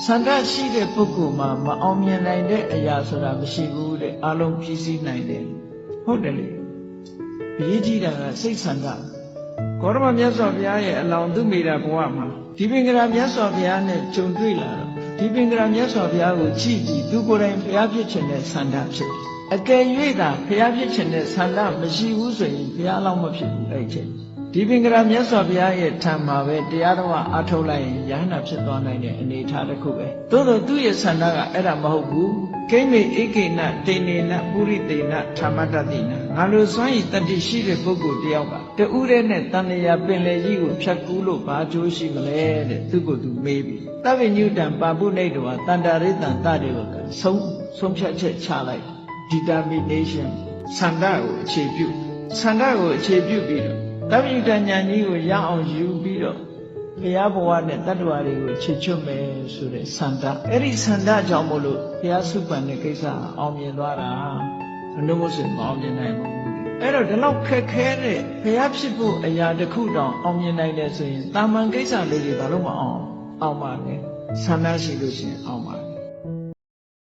ဆန္ဒရှိတဲ့ပုဂ္ဂိုလ်မှာမအောင်မြင်နိုင်တဲ့အရာဆိုတာမရှိဘူးတဲ့အလုံးပြည့်စည်နိုင်တယ်ဟုတ်တယ်လေအရေးကြီးတာကစိတ်ဆန္ဒကောရမမြတ်စွာဘုရားရဲ့အလောင်းသူမိတာဘဝမှာဒီပင်ကရာမြတ်စွာဘုရားနဲ့ကြုံတွေ့လာတော့ဒီပင်ကရာမြတ်စွာဘုရားကိုကြည့်ပြီးသူကိုယ်တိုင်ဘုရားဖြစ်ခြင်းနဲ့ဆန္ဒဖြစ်တယ်အကယ်၍သာဘုရားဖြစ်ခြင်းနဲ့ဆန္ဒမရှိဘူးဆိုရင်ဘုရားလောက်မဖြစ်ဘူးအဲ့ချိန်ဒီပင်ကရာမြတ်စွာဘုရားရဲ့ထံမှာပဲတရားတော်အားထုတ်လိုက်ရင်ယ ahanan ဖြစ်သွားနိုင်တဲ့အနေအထားတစ်ခုပဲသို့တော့သူ့ရဲ့ဆန္ဒကအဲ့ဒါမဟုတ်ဘူးကိမေဧကိနတိနေနပုရိသေနဓမ္မတတိနငါလိုစွမ်းရည်တတိရှိတဲ့ပုဂ္ဂိုလ်တယောက်ကတူးတဲ့နဲ့တန်လျာပင်လေကြီးကိုဖြတ်ကူးလို့ဘာကျိုးရှိမလဲတဲ့သူကိုယ်သူမေးပြီးသဗ္ဗညုတံပါပုနိတောတန္တာရိတံတတေဝကဆုံးဖြတ်ချက်ချလိုက် determination ဆန္ဒကိုအခြေပြုပြီးတော့သဗ္ဗညုတဉာဏ်ကြီးကိုရအောင်ယူပြီးတော့ဘုရားဘဝနဲ့တတ္တဝါတွေကိုချေချွတ်မယ်ဆိုတဲ့ဆန္ဒအဲ့ဒီဆန္ဒကြောင့်မို့လို့ဘုရားစုပန်တဲ့ကိစ္စအောင်မြင်သွားတာအနုမို့ဆိုမအောင်မြင်နိုင်ဘူးအဲ့တော့ဒီလောက်ခက်ခဲတဲ့ဘုရားဖြစ်ဖို့အရာတစ်ခုတောင်အောင်မြင်နိုင်တယ်ဆိုရင်တာမန်ကိစ္စလေးတွေဘာလို့မအောင်ပါလဲဆန္ဒရှိလို့ရှိရင်အောင်ပါ